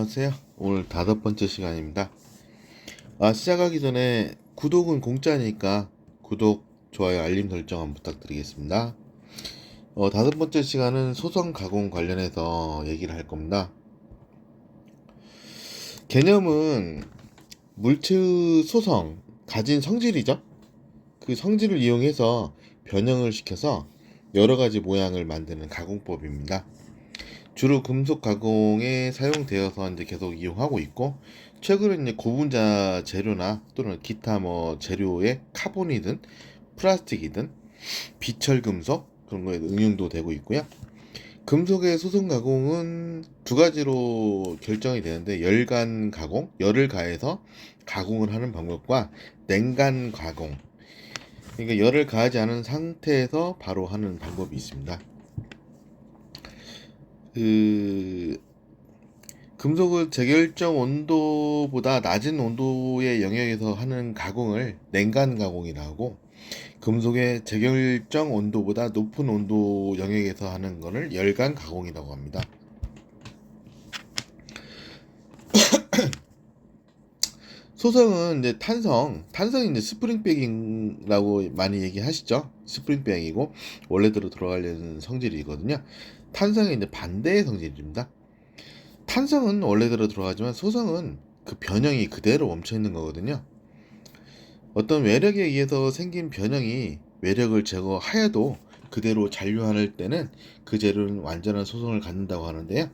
안녕하세요. 오늘 5번째 시간입니다. 시작하기 전에 구독은 공짜니까 구독, 좋아요, 알림 설정 한번 부탁드리겠습니다. 5번째 시간은 소성 가공 관련해서 얘기를 할 겁니다. 개념은 물체의 소성, 가진 성질이죠. 그 성질을 이용해서 변형을 시켜서 여러 가지 모양을 만드는 가공법입니다. 주로 금속 가공에 사용되어서 이제 계속 이용하고 있고, 최근에 이제 고분자 재료나 또는 기타 재료의 카본이든 플라스틱이든 비철 금속 그런 거에 응용도 되고 있고요. 금속의 소성 가공은 두 가지로 결정이 되는데, 열간 가공, 열을 가해서 가공을 하는 방법과 냉간 가공, 그러니까 열을 가하지 않은 상태에서 바로 하는 방법이 있습니다. 그 금속을 제결정 온도보다 낮은 온도의 영역에서 하는 가공을 냉간 가공이라 하고, 금속의 제결정 온도보다 높은 온도 영역에서 하는 것을 열간 가공이라고 합니다. 소성은 이제 탄성이 이제 스프링백이라고 많이 얘기하시죠. 스프링백이고 원래대로 돌아가려는 성질이거든요. 탄성이 이제 반대의 성질입니다. 탄성은 원래대로 돌아가지만 소성은 그 변형이 그대로 멈춰 있는 거거든요. 어떤 외력에 의해서 생긴 변형이 외력을 제거하여도 그대로 잔류할 때는 그 재료는 완전한 소성을 갖는다고 하는데요.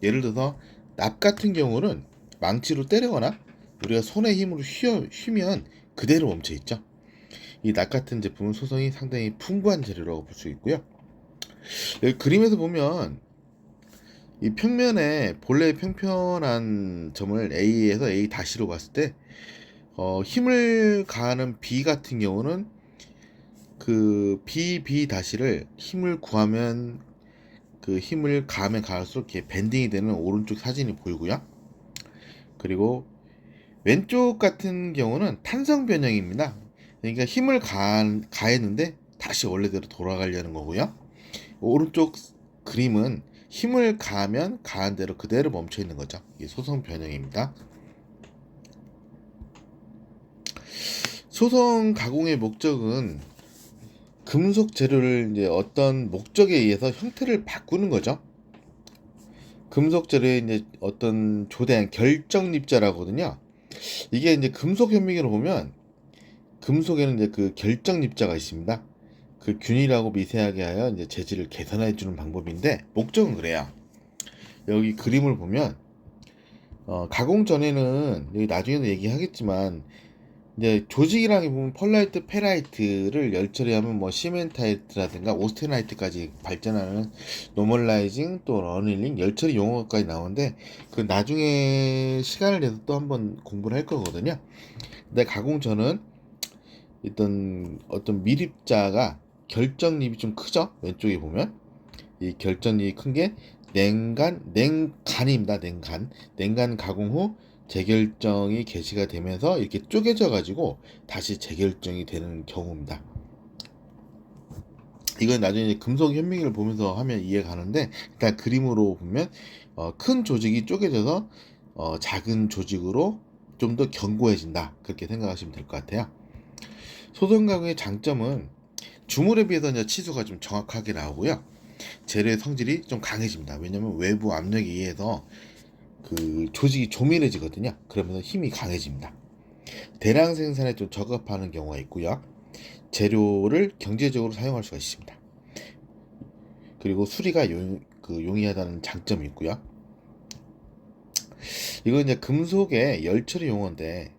예를 들어서 납 같은 경우는 망치로 때리거나 우리가 손의 힘으로 휘면 그대로 멈춰 있죠. 이 납 같은 제품은 소성이 상당히 풍부한 재료라고 볼 수 있고요. 여기 그림에서 보면 이 평면에 본래 평평한 점을 A에서 A-로 봤을 때, 힘을 가하는 B 같은 경우는 그 B-를 힘을 구하면 그 힘을 가하면 가할수록 이렇게 밴딩이 되는 오른쪽 사진이 보이고요. 그리고 왼쪽 같은 경우는 탄성 변형입니다. 그러니까 힘을 가했는데 다시 원래대로 돌아가려는 거고요. 오른쪽 그림은 힘을 가하면 가한 대로 그대로 멈춰 있는 거죠. 이게 소성 변형입니다. 소성 가공의 목적은 금속 재료를 이제 어떤 목적에 의해서 형태를 바꾸는 거죠. 금속 재료의 이제 어떤 조대한 결정립자라거든요. 이게 이제 금속 현미경으로 보면 금속에는 이제 그 결정립자가 있습니다. 그 균일하고 미세하게 하여 이제 재질을 개선해 주는 방법인데, 목적은 그래요. 여기 그림을 보면 가공 전에는 여기 나중에도 얘기하겠지만 이제 조직이랑 보면 펄라이트, 페라이트를 열 처리하면 시멘타이트라든가 오스테나이트까지 발전하는 노멀라이징 또 러닐링 열 처리 용어까지 나오는데, 그 나중에 시간을 내서 또 한번 공부를 할 거거든요. 근데 가공 전은 어떤 밀입자가 결정립이 좀 크죠. 왼쪽에 보면 이 결정립이 큰 게 냉간입니다. 냉간 가공 후 재결정이 개시가 되면서 이렇게 쪼개져 가지고 다시 재결정이 되는 경우입니다. 이건 나중에 금속 현미경을 보면서 하면 이해가 가는데, 일단 그림으로 보면 큰 조직이 쪼개져서 작은 조직으로 좀 더 견고해진다, 그렇게 생각하시면 될 것 같아요. 소성 가공의 장점은 주물에 비해서 이제 치수가 좀 정확하게 나오고요. 재료의 성질이 좀 강해집니다. 왜냐면 외부 압력에 의해서 그 조직이 조밀해지거든요. 그러면서 힘이 강해집니다. 대량 생산에 좀 적합하는 경우가 있고요. 재료를 경제적으로 사용할 수가 있습니다. 그리고 수리가 용이하다는 장점이 있고요. 이건 이제 금속의 열처리 용어인데,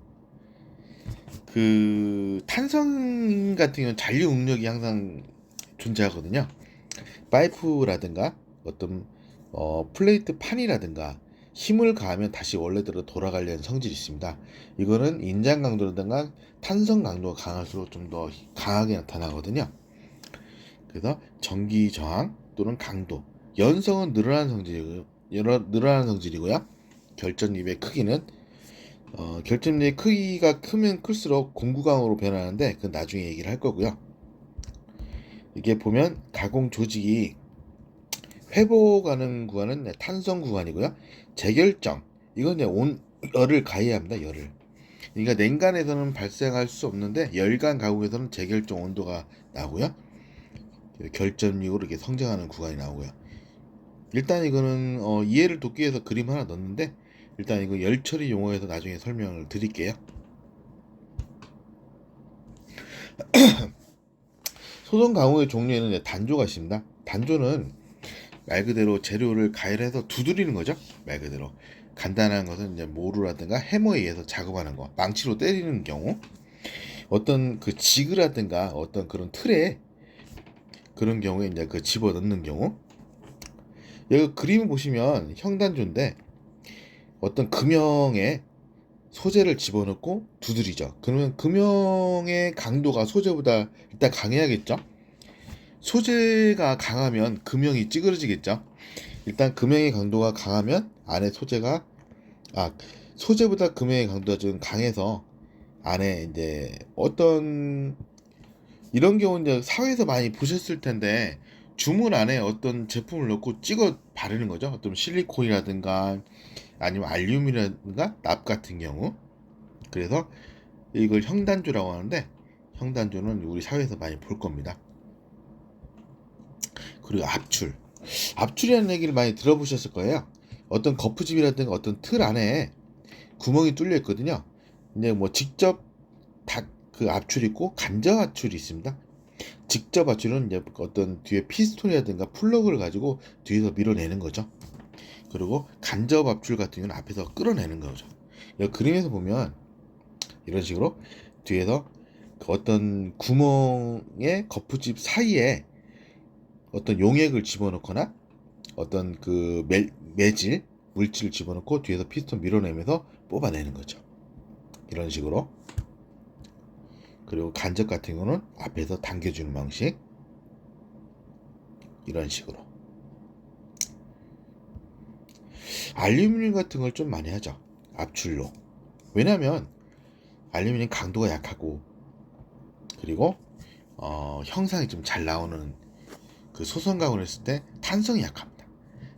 그 탄성 같은 경우는 잔류 응력이 항상 존재하거든요. 파이프라든가 어떤 플레이트 판이라든가 힘을 가하면 다시 원래대로 돌아가려는 성질이 있습니다. 이거는 인장 강도라든가 탄성 강도가 강할수록 좀 더 강하게 나타나거든요. 그래서 전기 저항 또는 강도, 연성은 늘어나는 성질이고요. 결정립의 크기는 결정립의 크기가 크면 클수록 공구강으로 변하는데, 그건 나중에 얘기를 할 거고요. 이게 보면 가공 조직이 회복하는 구간은 탄성 구간이고요. 재결정, 이건 이제 열을 가해야 합니다. 열을. 그러니까 냉간에서는 발생할 수 없는데 열간 가공에서는 재결정 온도가 나고요. 결점력으로 이렇게 성장하는 구간이 나오고요. 일단 이거는 이해를 돕기 위해서 그림 하나 넣었는데 일단 이거 열 처리 용어에서 나중에 설명을 드릴게요. 소선 가공의 종류에는 이제 단조가 있습니다. 단조는 말 그대로 재료를 가열해서 두드리는 거죠. 말 그대로 간단한 것은 이제 모루라든가 해머에 의해서 작업하는 거, 망치로 때리는 경우, 어떤 그 지그라든가 어떤 그런 틀에 그런 경우에 이제 그 집어 넣는 경우. 여기 그림을 보시면 형단조인데 어떤 금형에 소재를 집어넣고 두드리죠. 그러면 금형의 강도가 소재보다 일단 강해야겠죠. 소재가 강하면 금형이 찌그러지겠죠. 일단 금형의 강도가 강하면 안에 소재가 소재보다 금형의 강도가 좀 강해서 안에 이제 어떤 이런 경우 이제 사회에서 많이 보셨을 텐데 주문 안에 어떤 제품을 넣고 찍어 바르는 거죠. 어떤 실리콘이라든가 아니면 알루미늄이라든가 납 같은 경우. 그래서 이걸 형단조라고 하는데 형단조는 우리 사회에서 많이 볼 겁니다. 그리고 압출. 압출이라는 얘기를 많이 들어보셨을 거예요. 어떤 거푸집이라든가 어떤 틀 안에 구멍이 뚫려 있거든요. 이제 뭐 직접 그 압출이 있고 간접 압출이 있습니다. 직접 압출은 이제 어떤 뒤에 피스톤이라든가 플러그를 가지고 뒤에서 밀어내는 거죠. 그리고 간접 압출 같은 경우는 앞에서 끌어내는 거죠. 이 그림에서 보면 이런 식으로 뒤에서 그 어떤 구멍의 거푸집 사이에 어떤 용액을 집어넣거나 어떤 그 매질 물질을 집어넣고 뒤에서 피스톤 밀어내면서 뽑아내는 거죠. 이런 식으로. 그리고 간접 같은 경우는 앞에서 당겨주는 방식. 이런 식으로. 알루미늄 같은 걸 좀 많이 하죠. 압출로. 왜냐하면 알루미늄 강도가 약하고 그리고 형상이 좀 잘 나오는 그 소선 가공을 했을 때 탄성이 약합니다.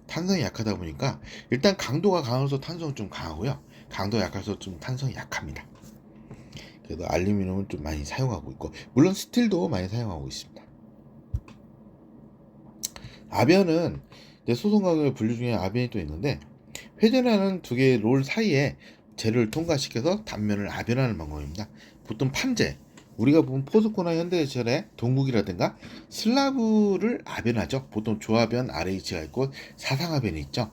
탄성이 약하다 보니까 일단 강도가 강해서 탄성은 좀 강하고요. 강도가 약해서 좀 탄성이 약합니다. 그래서 알루미늄은 좀 많이 사용하고 있고 물론 스틸도 많이 사용하고 있습니다. 아변은 소선 가공의 분류 중에 아변이 또 있는데 회전하는 두 개의 롤 사이에 재료를 통과시켜서 단면을 아변하는 방법입니다. 보통 판재, 우리가 보면 포스코나 현대제철의 동국이라든가 슬라브를 아변하죠. 보통 조아변 RH가 있고 사상아변이 있죠.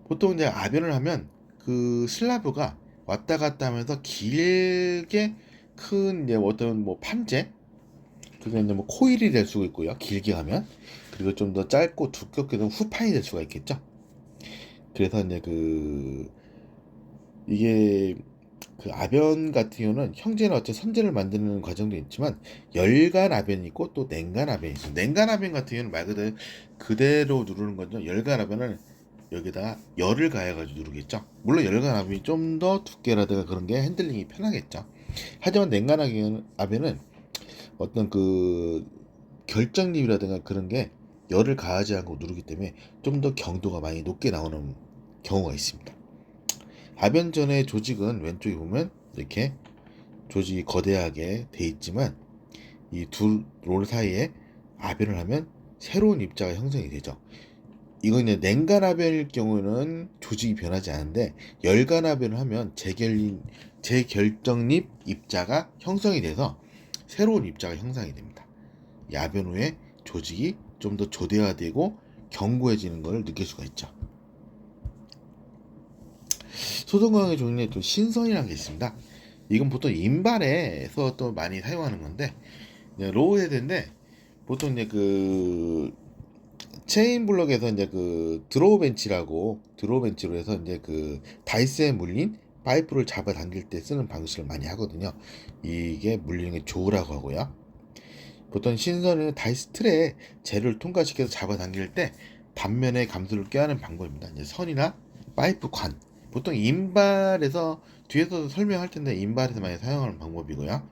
보통 이제 아변을 하면 그 슬라브가 왔다 갔다 하면서 길게 큰 이제 어떤 뭐 판재, 그게 이제 뭐 코일이 될 수가 있고요. 길게 하면 그리고 좀 더 짧고 두껍게 된 후판이 될 수가 있겠죠. 그래서 이제 이게 그 아변 같은 경우는 형제나 어째 선재를 만드는 과정도 있지만 열간 아변이 있고 또 냉간 아변이 있어요. 냉간 아변 같은 경우는 말 그대로 누르는 거죠. 열간 아변은 여기다가 열을 가해가지고 누르겠죠. 물론 열간 아변이 좀 더 두께라든가 그런 게 핸들링이 편하겠죠. 하지만 냉간 아변은 어떤 그 결정립이라든가 그런 게 열을 가하지 않고 누르기 때문에 좀 더 경도가 많이 높게 나오는 경우가 있습니다. 아변전의 조직은 왼쪽에 보면 이렇게 조직이 거대하게 돼 있지만 이 두 롤 사이에 아변을 하면 새로운 입자가 형성이 되죠. 이건 이제 냉간 아변일 경우는 조직이 변하지 않은데 열간 아변을 하면 재결정립 입자가 형성이 돼서 새로운 입자가 형성이 됩니다. 이 아변 후에 조직이 좀 더 조대화되고 견고해지는 것을 느낄 수가 있죠. 소선광의 종류에 또 신선이라는 게 있습니다. 이건 보통 인발에서 또 많이 사용하는 건데 로우 헤드인데 보통 이제 그 체인 블럭에서 이제 그 드로우 벤치로 해서 이제 그 다이스에 물린 파이프를 잡아 당길 때 쓰는 방식을 많이 하거든요. 이게 물리는 게 조우라고 하고요. 보통 신선은 다이스 틀에 재료를 통과시켜서 잡아 당길 때 단면의 감소를 꾀하는 방법입니다. 이제 선이나 파이프 관. 보통 인발에서 뒤에서 설명할 텐데 인발에서 많이 사용하는 방법이고요.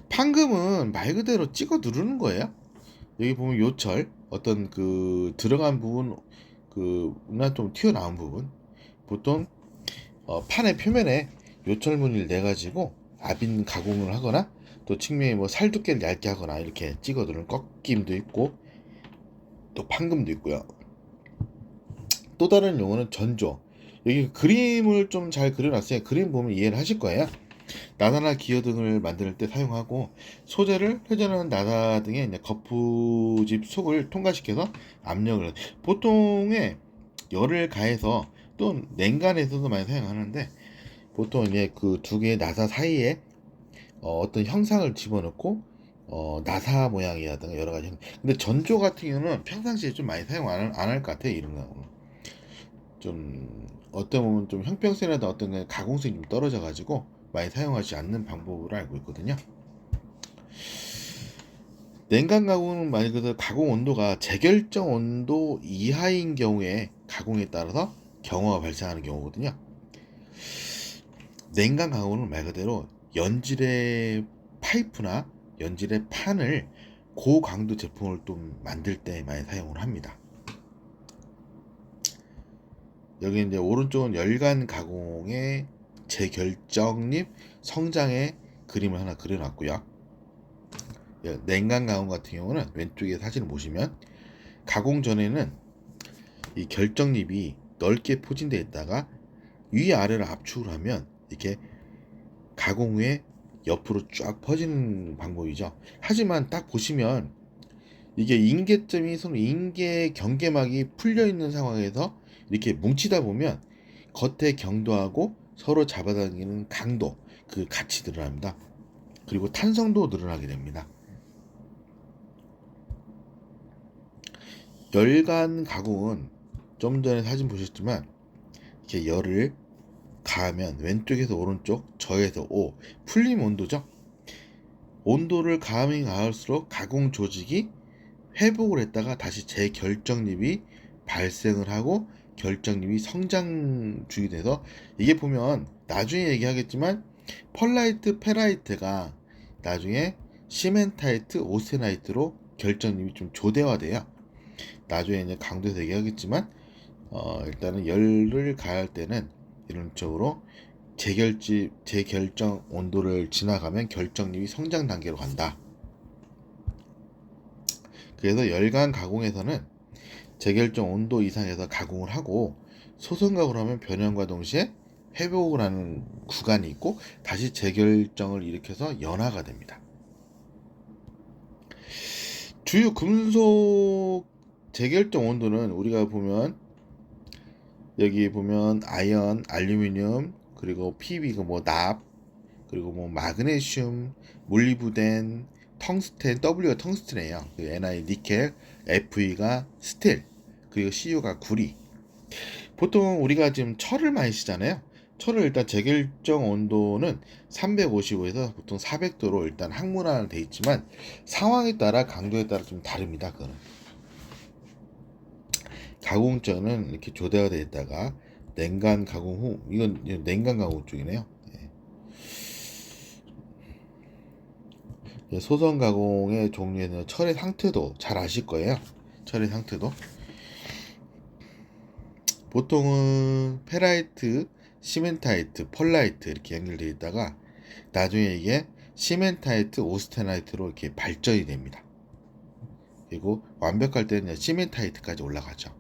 판금은 말 그대로 찍어 누르는 거예요. 여기 보면 요철 어떤 그 들어간 부분 그나 좀 튀어나온 부분, 보통 판의 표면에 요철무늬를 내 가지고 압인 가공을 하거나, 또 측면에 뭐 살 두께를 얇게 하거나 이렇게 찍어두는 꺾임도 있고, 또 판금도 있고요. 또 다른 용어는 전조. 여기 그림을 좀 잘 그려놨어요. 그림 보면 이해를 하실 거예요. 나사나 기어 등을 만들 때 사용하고, 소재를 회전하는 나사 등의 이제 거푸집 속을 통과시켜서 압력을, 보통의 열을 가해서, 또 냉간에서도 많이 사용하는데, 보통 이제 그 두 개의 나사 사이에 어떤 형상을 집어넣고, 나사 모양이라든가 여러 가지 근데 전조 같은 경우는 평상시에 좀 많이 사용 안 할 것 같아요. 이런 거 좀 어떤 보면 좀 형평성이나 어떤 가공성이 좀 떨어져 가지고 많이 사용하지 않는 방법으로 알고 있거든요. 냉간 가공은 말 그대로 가공 온도가 제결정 온도 이하인 경우에 가공에 따라서 경화가 발생하는 경우거든요. 냉간 가공은 말 그대로 연질의 파이프나 연질의 판을 고강도 제품을 좀 만들 때 많이 사용을 합니다. 여기 이제 오른쪽은 열간 가공의 재결정립 성장의 그림을 하나 그려놨고요. 냉간 가공 같은 경우는 왼쪽에 사진을 보시면, 가공 전에는 이 결정립이 넓게 포진되어 있다가 위아래를 압축을 하면 이렇게 가공 후에 옆으로 쫙 퍼지는 방법이죠. 하지만 딱 보시면 이게 인계점이 서로 인계 경계막이 풀려 있는 상황에서 이렇게 뭉치다 보면 겉의 경도하고 서로 잡아당기는 강도, 그 같이 늘어납니다. 그리고 탄성도 늘어나게 됩니다. 열간 가공은 좀 전에 사진 보셨지만 이렇게 열을 가하면 왼쪽에서 오른쪽, 저에서 오, 풀림 온도죠. 온도를 가하면 가할수록 가공 조직이 회복을 했다가 다시 재결정립이 발생을 하고 결정립이 성장주기 돼서, 이게 보면 나중에 얘기하겠지만 펄라이트, 페라이트가 나중에 시멘타이트, 오세나이트로 결정립이 좀 조대화돼요. 나중에 이제 강도에서 얘기하겠지만 일단은 열을 가할 때는 이런 쪽으로 재결정 온도를 지나가면 결정립이 성장 단계로 간다. 그래서 열간 가공에서는 재결정 온도 이상에서 가공을 하고, 소선 가공을 하면 변형과 동시에 회복을 하는 구간이 있고 다시 재결정을 일으켜서 연화가 됩니다. 주요 금속 재결정 온도는 우리가 보면 여기 보면 아연, 알루미늄, 그리고 PB가 뭐 납, 그리고 뭐 마그네슘, 몰리브덴, 텅스텐, W가 텅스텐이에요. 그 Ni 니켈, Fe가 스틸, 그리고 Cu가 구리. 보통 우리가 지금 철을 많이 쓰잖아요. 철을 일단 재결정 온도는 355에서 보통 400도로 일단 항문화는 돼 있지만 상황에 따라 강도에 따라 좀 다릅니다. 그거는 가공전은 이렇게 조대가 되어 있다가 냉간 가공 후, 이건 냉간 가공 쪽이네요. 소선 가공의 종류에는 철의 상태도 잘 아실 거예요. 철의 상태도 보통은 페라이트, 시멘타이트, 펄라이트 이렇게 연결되어 있다가 나중에 이게 시멘타이트, 오스테나이트로 이렇게 발전이 됩니다. 그리고 완벽할 때는 시멘타이트까지 올라가죠.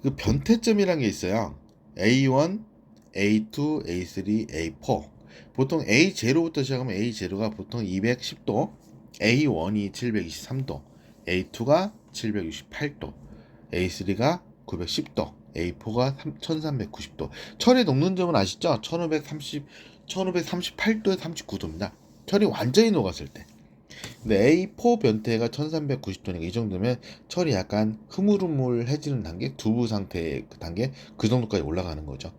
그 변태점이라는 게 있어요. A1, A2, A3, A4. 보통 A0부터 시작하면 A0가 보통 210도, A1이 723도, A2가 768도, A3가 910도, A4가 1390도. 철의 녹는 점은 아시죠? 1538도에 39도입니다. 철이 완전히 녹았을 때. 근데 A4 변태가 1390도니까 이 정도면 철이 약간 흐물흐물해지는 단계, 두부 상태의 그 단계, 그 정도까지 올라가는 거죠.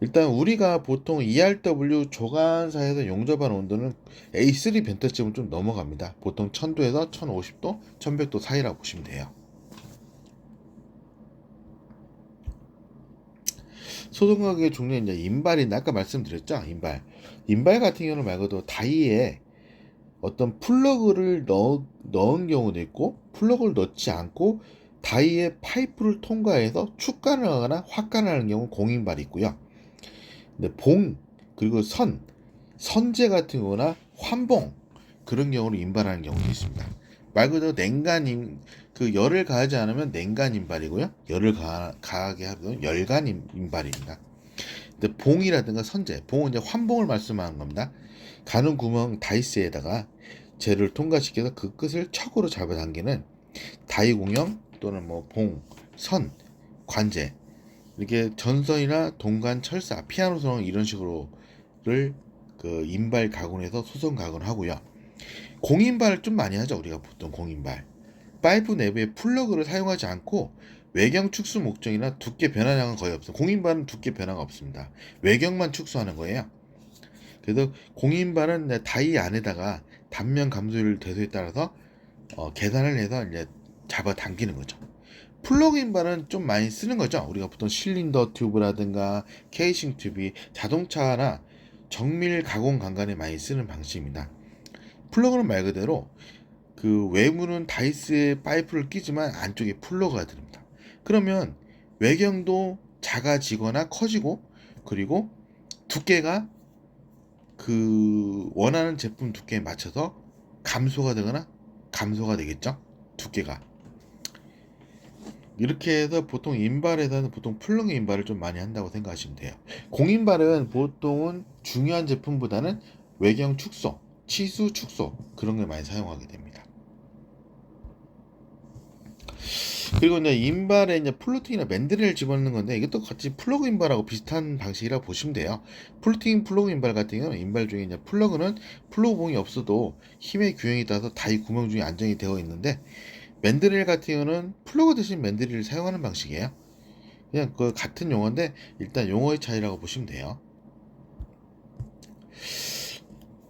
일단 우리가 보통 ERW 조간사에서 용접하는 온도는 A3 변태쯤은 좀 넘어갑니다. 보통 1000도에서 1050도, 1100도 사이라고 보시면 돼요. 소송가격의 종류는 이제 인발인데 아까 말씀드렸죠. 인발 같은 경우는 말고도 다이에 어떤 플러그를 넣은 경우도 있고 플러그를 넣지 않고 다이의 파이프를 통과해서 축간을 하거나 확간을 하는 경우 공인발이 있고요. 근데 그리고 선재 같은 경우나 환봉 그런 경우를 인발하는 경우도 있습니다. 말 그대로 그 열을 가하지 않으면 냉간 인발이고요. 열을 가하게 하면 열간 인발입니다. 근데 봉이라든가 봉은 이제 환봉을 말씀하는 겁니다. 가는 구멍 다이스에다가 재를 통과시켜서 그 끝을 척으로 잡아당기는 다이 공형 또는 뭐 관재 이렇게 전선이나 동관, 철사, 피아노 선 이런 식으로를 그 인발 가공해서 소선 가공을 하고요. 공인발을 좀 많이 하죠. 우리가 보통 공인발. 파이프 내부에 플러그를 사용하지 않고 외경 축소 목적이나 두께 변화량은 거의 없어요. 공인발은 두께 변화가 없습니다. 외경만 축소하는 거예요. 그래서 공인발은 다이 안에다가 단면 감소율 대소에 따라서 계산을 해서 이제 잡아 당기는 거죠. 플러그인발은 좀 많이 쓰는 거죠. 우리가 보통 실린더 튜브라든가 케이싱 튜브, 자동차나 정밀 가공 강간에 많이 쓰는 방식입니다. 플러그는 말 그대로 그 외부는 다이스에 파이프를 끼지만 안쪽에 플러그가 들어갑니다. 그러면 외경도 작아지거나 커지고 그리고 두께가 그 원하는 제품 두께에 맞춰서 감소가 되거나 감소가 되겠죠. 두께가 이렇게 해서 보통 인발에서는 보통 플러그 인발을 좀 많이 한다고 생각하시면 돼요. 공인발은 보통은 중요한 제품보다는 외경 축소, 치수 축소 그런 걸 많이 사용하게 됩니다. 그리고 이제 인발에 이제 플루팅이나 맨드레를 집어넣는 건데 이것도 같이 플러그 인발하고 비슷한 방식이라 보시면 돼요. 플러그 인발 같은 경우는 인발 중에 이제 플러그는 플러그 봉이 없어도 힘의 균형에 따라서 다이 구멍 중에 안정이 되어 있는데 맨드릴 같은 경우는 플러그 대신 맨드릴을 사용하는 방식이에요. 그냥 그 같은 용어인데 일단 용어의 차이라고 보시면 돼요.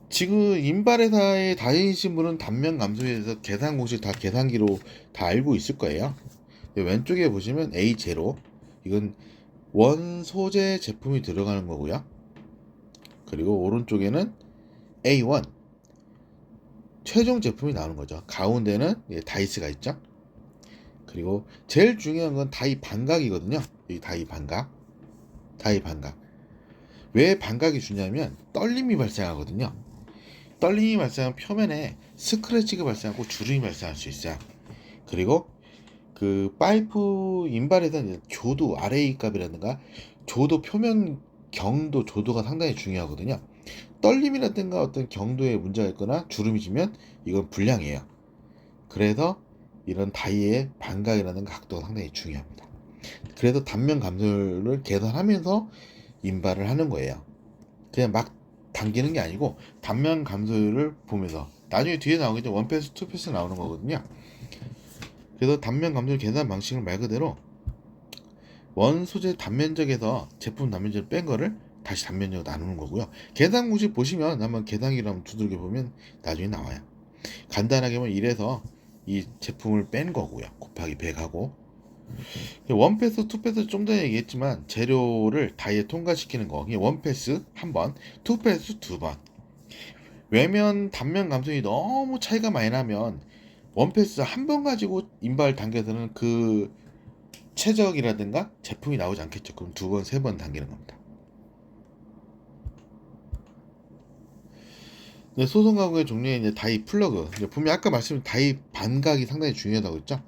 지금 인발회사에 다니신 분은 단면 감소에 대해서 계산 공식 다 계산기로 다 알고 있을 거예요. 왼쪽에 보시면 A0 이건 원 소재 제품이 들어가는 거고요. 그리고 오른쪽에는 A1 최종 제품이 나오는 거죠. 가운데는 다이스가 있죠. 그리고 제일 중요한 건 다이 반각이거든요. 이 다이 반각. 왜 반각이 중요하면 떨림이 발생하거든요. 떨림이 발생하면 표면에 스크래치가 발생하고 주름이 발생할 수 있어요. 그리고 그 파이프 인발에서는 조도 RA 값이라든가 조도 표면 경도 조도가 상당히 중요하거든요. 떨림이라든가 어떤 경도에 문제가 있거나 주름이 지면 이건 불량이에요. 그래서 이런 다이의 반각이라는 각도가 상당히 중요합니다. 그래서 단면 감소율을 계산하면서 인발을 하는 거예요. 그냥 막 당기는 게 아니고 단면 감소율을 보면서 나중에 뒤에 나오겠죠. 원패스, 투패스 나오는 거거든요. 그래서 단면 감소율 계산 방식을 말 그대로 원 소재 단면적에서 제품 단면적을 뺀 거를 다시 단면적으로 나누는 거고요. 계산 공식 보시면 한번 계산기를 한번 두들겨 보면 나중에 나와요. 간단하게 보면 이래서 이 제품을 뺀 거고요. 곱하기 100하고 원패스, 투패스 좀 전에 얘기했지만 재료를 다이에 통과시키는 거 원패스 한 번, 투패스 두 번. 외면 단면 감성이 너무 차이가 많이 나면 원패스 한 번 가지고 인발 당겨서는 그 최적이라든가 제품이 나오지 않겠죠. 그럼 두 번, 세 번 당기는 겁니다. 소송 가공의 종류에 이제 다이 플러그. 보면 아까 말씀드린 다이 반각이 상당히 중요하다고 했죠.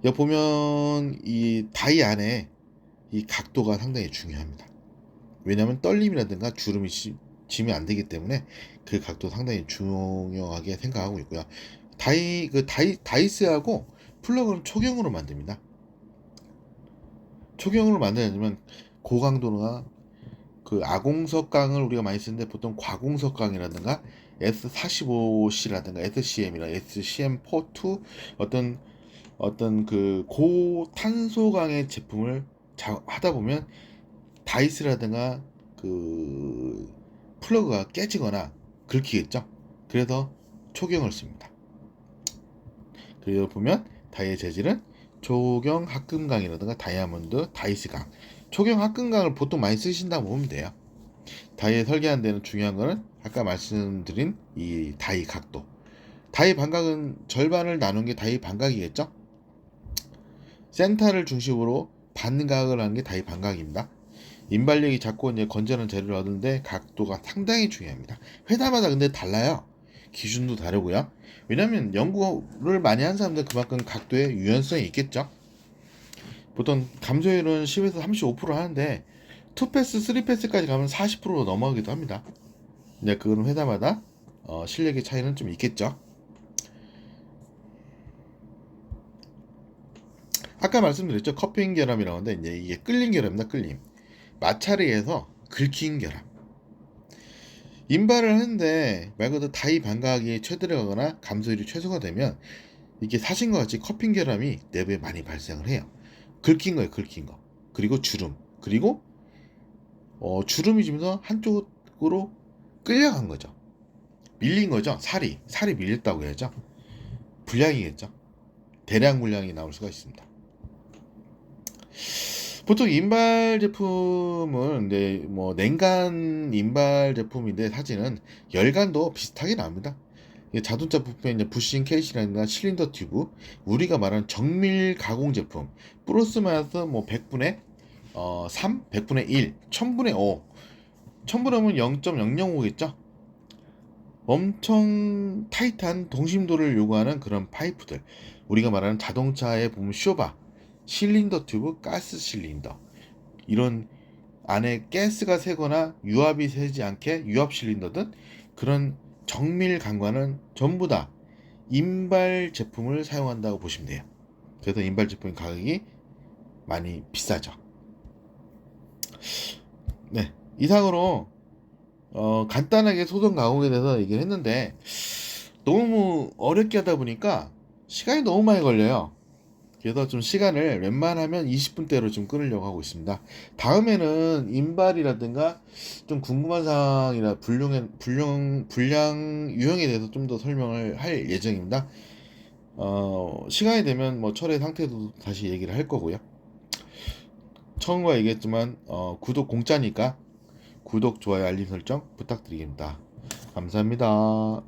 여기 보면 이 다이 안에 이 각도가 상당히 중요합니다. 왜냐하면 떨림이라든가 주름이 지면 안 되기 때문에 그 각도 상당히 중요하게 생각하고 있고요. 다이스하고 플러그는 초경으로 만듭니다. 초경으로 만들려면 고강도나 그 아공석강을 우리가 많이 쓰는데 보통 과공석강이라든가 S45C라든가 SCM이나 SCM42 어떤 그 고탄소강의 제품을 하다 보면 다이스라든가 그 플러그가 깨지거나 긁히겠죠. 그래서 초경을 씁니다. 그리고 보면 다이의 재질은 조경 합금강이라든가 다이아몬드, 다이스강, 초경 합금각을 보통 많이 쓰신다고 보면 돼요. 다이에 설계하는 데는 중요한 거는 아까 말씀드린 이 다이 각도. 다이 반각은 절반을 나눈 게 다이 반각이겠죠? 센터를 중심으로 반각을 하는 게 다이 반각입니다. 인발력이 작고 이제 건전한 재료를 얻는데 각도가 상당히 중요합니다. 회사마다 근데 달라요. 기준도 다르고요. 왜냐면 연구를 많이 한 사람들 그만큼 각도에 유연성이 있겠죠. 보통 감소율은 10에서 35% 하는데 2패스, 3패스까지 가면 40%로 넘어가기도 합니다. 근데 그건 회사마다 실력의 차이는 좀 있겠죠. 아까 말씀드렸죠. 커핑 결함이라고 하는데 이제 이게 끌림 결함입니다. 끌림. 마찰에 의해서 긁힌 결함. 인발을 하는데 말 그대로 다이 반각이 최대로가거나 감소율이 최소가 되면 이게 사진과 같이 커핑 결함이 내부에 많이 발생을 해요. 긁힌 거예요, 긁힌 거. 그리고 주름. 그리고 주름이 지면서 한쪽으로 끌려간 거죠. 밀린 거죠. 살이 밀렸다고 해야죠. 불량이겠죠. 대량 물량이 나올 수가 있습니다. 보통 인발 제품은 이제 뭐 냉간 인발 제품인데 사진은 열간도 비슷하게 나옵니다. 자동차 부품에 이제 부싱 케이시라든가 실린더 튜브, 우리가 말하는 정밀 가공 제품, 플러스 마이너스 뭐 100분의 3, 100분의 1, 1000분의 5, 1000분의 5면 0.005겠죠? 엄청 타이트한 동심도를 요구하는 그런 파이프들, 우리가 말하는 자동차에 보면 쇼바, 실린더 튜브, 가스 실린더, 이런 안에 가스가 새거나 유압이 새지 않게 유압 실린더 등 그런 정밀 강관은 전부 다 인발 제품을 사용한다고 보시면 돼요. 그래서 인발 제품 가격이 많이 비싸죠. 네, 이상으로 간단하게 소선 가공에 대해서 얘기를 했는데 너무 어렵게 하다 보니까 시간이 너무 많이 걸려요. 그래서 좀 시간을 웬만하면 20분대로 좀 끊으려고 하고 있습니다. 다음에는 인발이라든가 좀 궁금한 사항이나 불량 유형에 대해서 좀 더 설명을 할 예정입니다. 시간이 되면 뭐 철의 상태도 다시 얘기를 할 거고요. 처음과 얘기했지만 구독 공짜니까 구독, 좋아요, 알림 설정 부탁드립니다. 감사합니다.